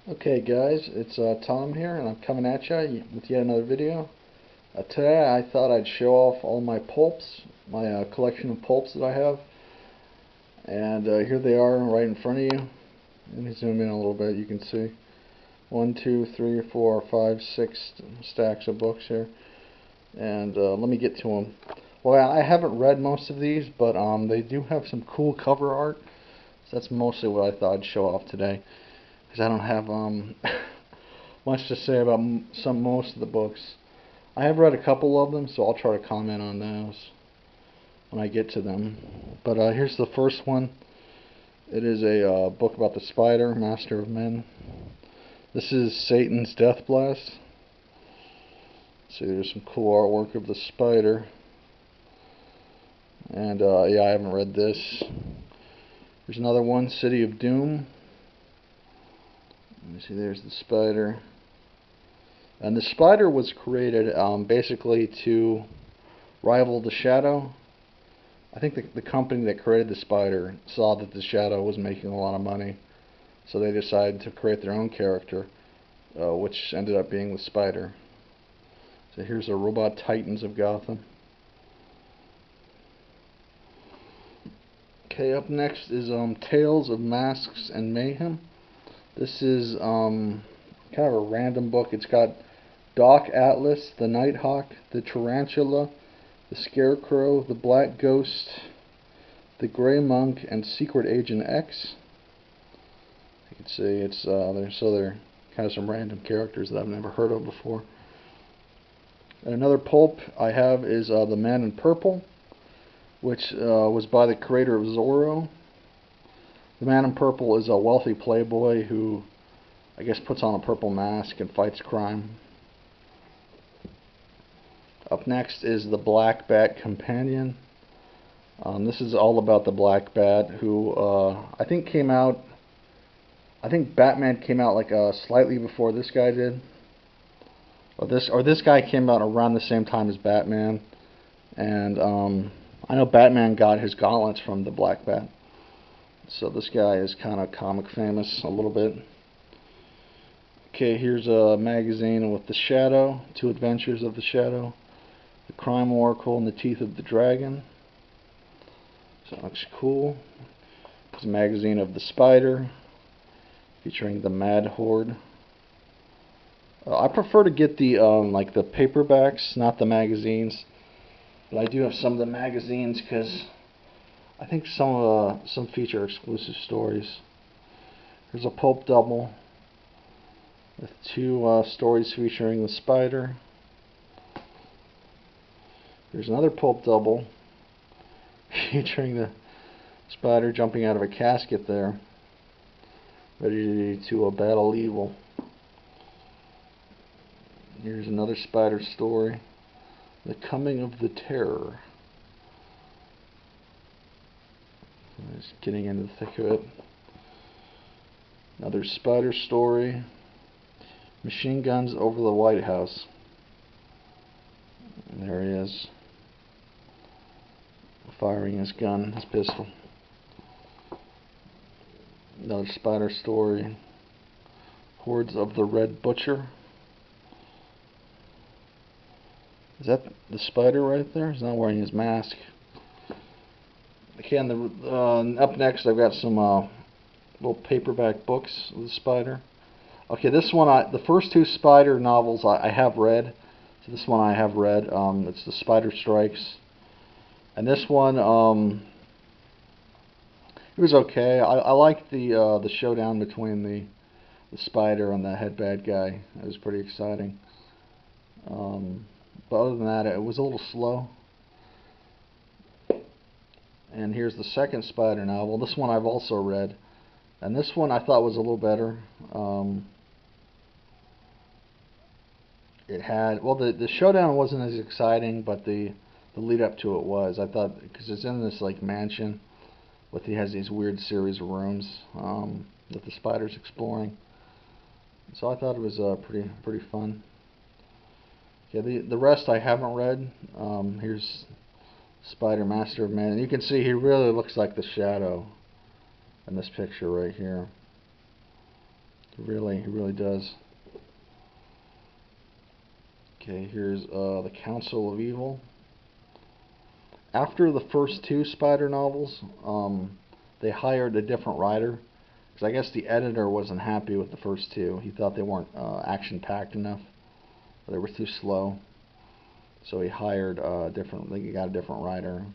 Okay guys, it's Tom here and I'm coming at you with yet another video. Today I thought I'd show off all my pulps, my collection of pulps that I have. And here they are right in front of you. Let me zoom in a little bit, you can see. 1, 2, 3, 4, 5, 6 stacks of books here. And let me get to them. Well, I haven't read most of these, but they do have some cool cover art. So that's mostly what I thought I'd show off today. Because I don't have much to say about most of the books. I have read a couple of them, so I'll try to comment on those when I get to them. But here's the first one. It is a book about the spider, master of men. This is Satan's Death Blast. See, there's some cool artwork of the spider. And yeah, I haven't read this. There's another one, City of Doom. Let me see, there's the spider. And the spider was created basically to rival the Shadow. I think the company that created the spider saw that the Shadow was making a lot of money, so they decided to create their own character, which ended up being the spider. So here's a Robot Titans of Gotham. Okay, up next is Tales of Masks and Mayhem. This is kind of a random book. It's got Doc Atlas, the Nighthawk, the Tarantula, the Scarecrow, the Black Ghost, the Grey Monk, and Secret Agent X. You can see it's they're kind of some random characters that I've never heard of before. And another pulp I have is The Man in Purple, which was by the creator of Zorro. The Man in Purple is a wealthy playboy who, I guess, puts on a purple mask and fights crime. Up next is The Black Bat Companion. This is all about the Black Bat, who I think came out. I think Batman came out like slightly before this guy did, or this guy came out around the same time as Batman. And I know Batman got his gauntlets from the Black Bat. So this guy is kind of comic famous a little bit. Okay, here's a magazine with the Shadow, Two Adventures of the Shadow, the Crime Oracle, and the Teeth of the Dragon. So that looks cool. It's a magazine of the Spider, featuring the Mad Horde. I prefer to get the like the paperbacks, not the magazines. But I do have some of the magazines because I think some feature exclusive stories. Here's a pulp double with two stories featuring the spider. Here's another pulp double featuring the spider jumping out of a casket there, ready to battle evil. Here's another spider story, The Coming of the Terror. Just getting into the thick of it. Another spider story. Machine guns over the White House. And there he is, firing his gun, his pistol. Another spider story. Hordes of the Red Butcher. Is that the spider right there? He's not wearing his mask. Okay, and up next I've got some little paperback books of the spider. Okay, this one, the first two spider novels I have read. So this one I have read. It's The Spider Strikes. And this one, it was okay. I liked the showdown between the spider and the head bad guy. It was pretty exciting. But other than that, it was a little slow. And here's the second spider novel. This one I've also read. And this one I thought was a little better. It had, well, the showdown wasn't as exciting, but the lead up to it was. I thought, because it's in this like mansion, he has these weird series of rooms that the spider's exploring. So I thought it was pretty fun. Okay, the rest I haven't read. Here's Spider, Master of Man. And you can see he really looks like the Shadow in this picture right here. He really does. Okay, here's the Council of Evil. After the first two Spider novels, they hired a different writer, because I guess the editor wasn't happy with the first two. He thought they weren't action-packed enough. They were too slow. So he hired he got a different writer.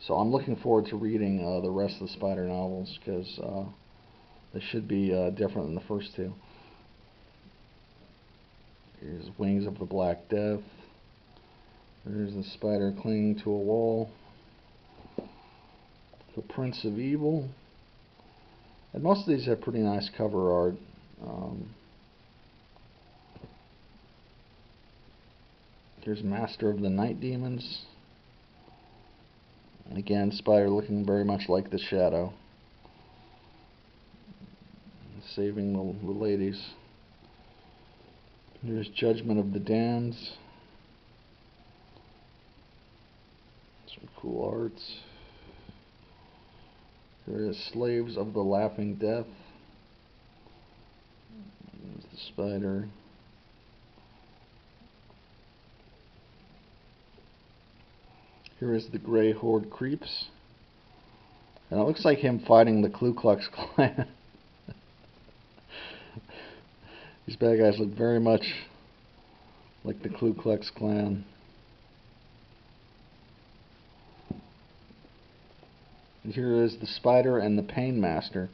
So I'm looking forward to reading the rest of the Spider novels, because they should be different than the first two. Here's Wings of the Black Death. There's the spider clinging to a wall. The Prince of Evil. And most of these have pretty nice cover art. Here's Master of the Night Demons. Again, spider looking very much like the Shadow. Saving the ladies. Here's Judgment of the Damned. Some cool arts. Here is Slaves of the Laughing Death. There's the spider. Here is the Grey Horde Creeps. And it looks like him fighting the Ku Klux Klan. These bad guys look very much like the Ku Klux Klan. And here is the Spider and the Pain Master.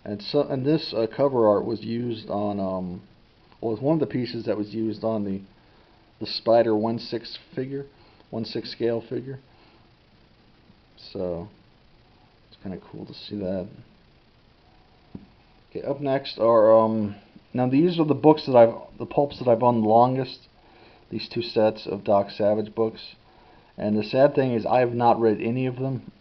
And this cover art was used on, well, it was one of the pieces that was used on the Spider 1/6 figure, 1/6 scale figure. So it's kind of cool to see that. Okay, up next are now these are the books that the pulps that I've owned the longest. These two sets of Doc Savage books, and the sad thing is I have not read any of them.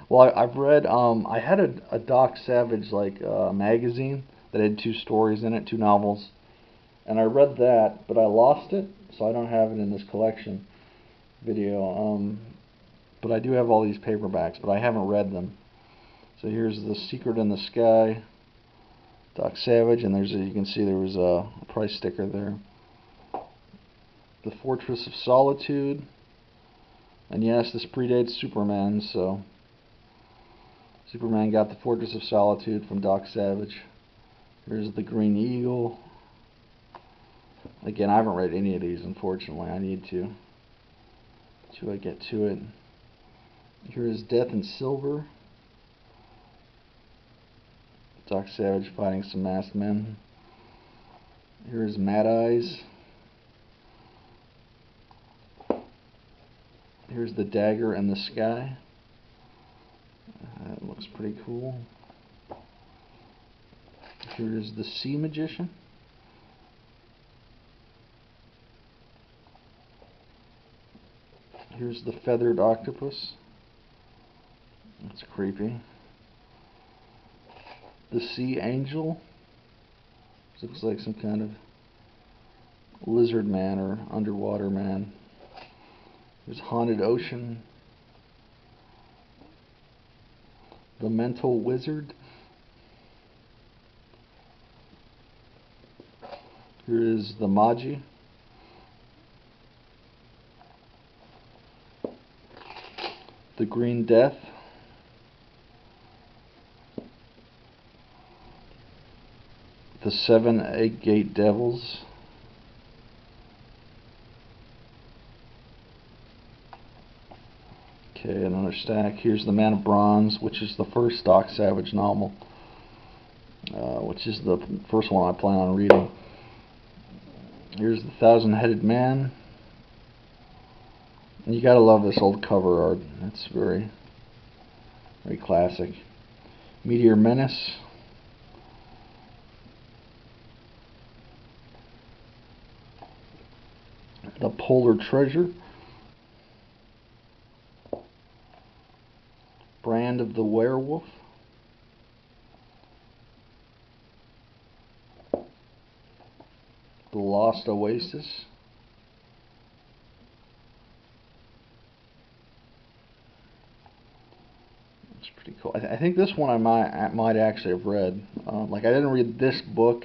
Well, I've read. I had a Doc Savage magazine that had 2 stories in it, 2 novels, and I read that, but I lost it, so I don't have it in this collection video. But I do have all these paperbacks, but I haven't read them. So here's The Secret in the Sky, Doc Savage, and you can see there was a price sticker there. The Fortress of Solitude, and yes, this predates Superman, so Superman got the Fortress of Solitude from Doc Savage. Here's the Green Eagle. Again, I haven't read any of these, unfortunately. I need to until I get to it. Here is Death in Silver. Doc Savage fighting some masked men. Here is Mad Eyes. Here's the Dagger in the Sky. That looks pretty cool. Here's the Sea Magician. Here's the Feathered Octopus. That's creepy. The Sea Angel. This looks like some kind of lizard man or underwater man. There's Haunted Ocean. The Mental Wizard. Here is the Magi. The Green Death. The 7 Egg-Gate Devils. Okay, another stack. Here's the Man of Bronze, which is the first Doc Savage novel, which is the first one I plan on reading. Here's the Thousand-Headed Man. And you gotta love this old cover art. It's very, very classic. Meteor Menace. The Polar Treasure. Brand of the Werewolf. The Lost Oasis. It's pretty cool. I think this one I might actually have read. Like I didn't read this book,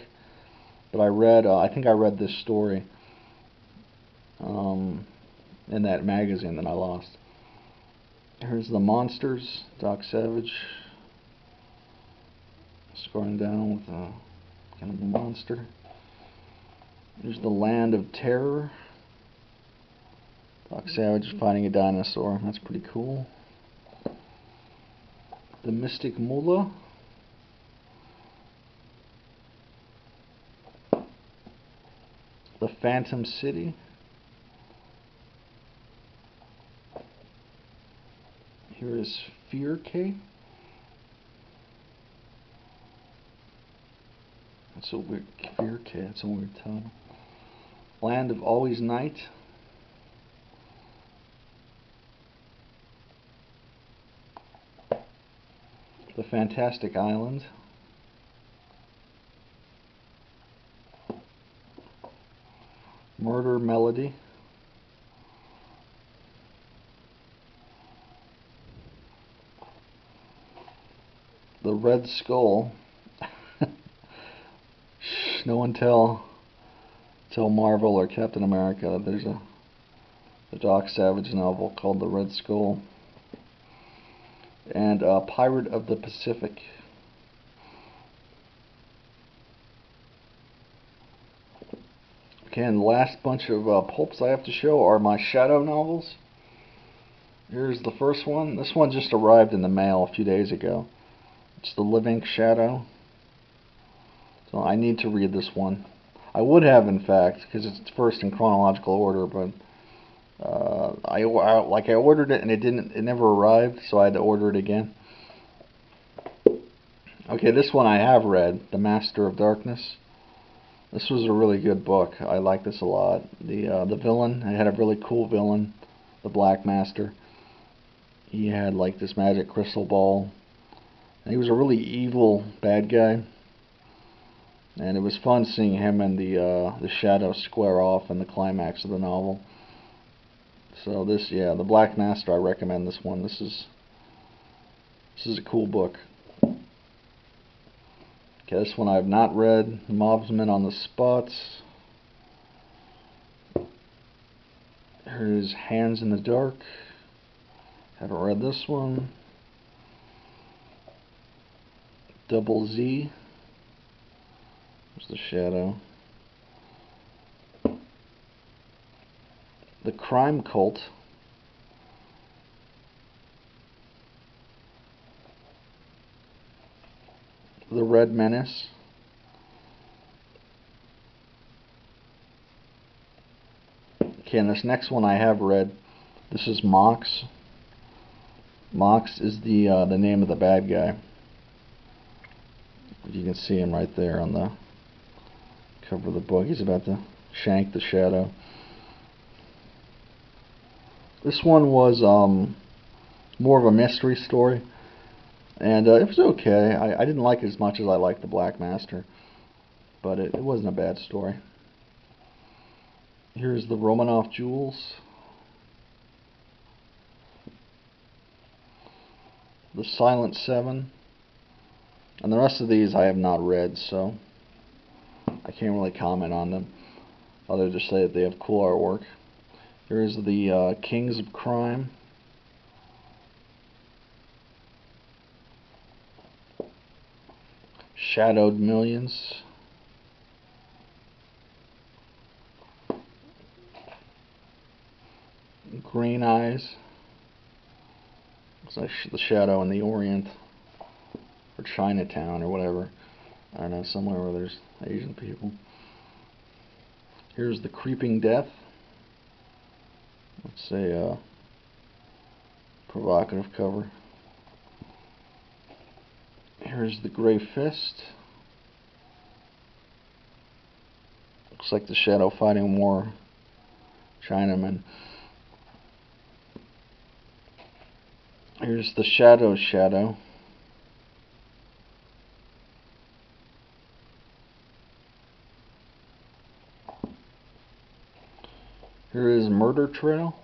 but I read. I think I read this story in that magazine that I lost. Here's the monsters. Doc Savage scoring down with a kind of a monster. There's the Land of Terror. Doc Savage fighting a dinosaur. That's pretty cool. The Mystic Mullah. The Phantom City. Here is Fear-K. That's a weird Fear-K. That's a weird title. Land of Always Night. The Fantastic Island. Murder Melody. The Red Skull. Shh, no one tell Marvel or Captain America that there's the Doc Savage novel called The Red Skull. And Pirate of the Pacific. Okay, and the last bunch of pulps I have to show are my Shadow novels. Here's the first one. This one just arrived in the mail a few days ago. It's The Living Shadow. So I need to read this one. I would have, in fact, because it's first in chronological order, but I ordered it and it never arrived, so I had to order it again. Okay, this one I have read, The Master of Darkness. This was a really good book. I like this a lot. The villain, it had a really cool villain, the Black Master. He had like this magic crystal ball. And he was a really evil bad guy. And it was fun seeing him and the Shadow square off in the climax of the novel. So this, yeah, the Black Master, I recommend this one. This is a cool book. Okay, this one I have not read. Mobsman on the Spots. Here's Hands in the Dark. Haven't read this one. Double Z. There's the Shadow. The Crime Cult. The Red Menace. Okay, and this next one I have read. This is Mox. Mox is the name of the bad guy. You can see him right there on the cover of the book. He's about to shank the Shadow. This one was more of a mystery story. And it was okay. I didn't like it as much as I liked the Black Master, but it wasn't a bad story. Here's the Romanov Jewels. The Silent Seven. And the rest of these I have not read, so I can't really comment on them, other than to say that they have cool artwork. Here's the Kings of Crime. Shadowed Millions. Green Eyes. Looks like the Shadow in the Orient, or Chinatown, or whatever. I don't know, somewhere where there's Asian people. Here's the Creeping Death. Let's say provocative cover. Here's the Grey Fist. Looks like the Shadow fighting more Chinamen. Here's the Shadow's Shadow. Here is Murder Trail.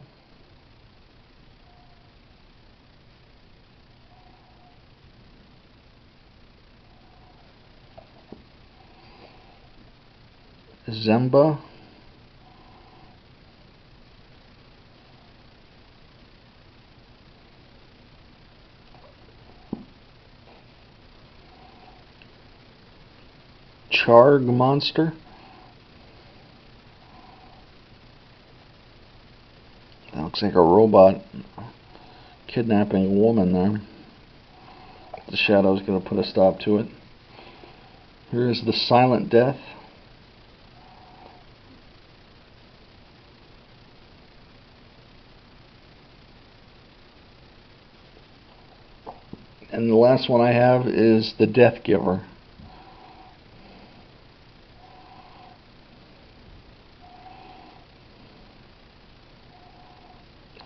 Zemba. Charg Monster. That looks like a robot kidnapping a woman there. The shadow's going to put a stop to it. Here's the Silent Death. And the last one I have is the Death Giver.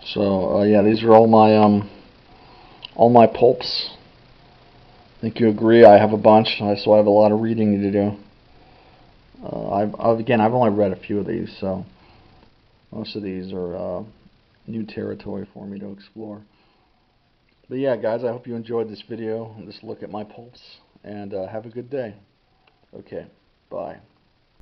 So yeah, these are all my pulps. I think you agree. I have a bunch, so I have a lot of reading to do. I've only read a few of these, so most of these are new territory for me to explore. But yeah, guys, I hope you enjoyed this video, this look at my pulps, and have a good day. Okay, bye.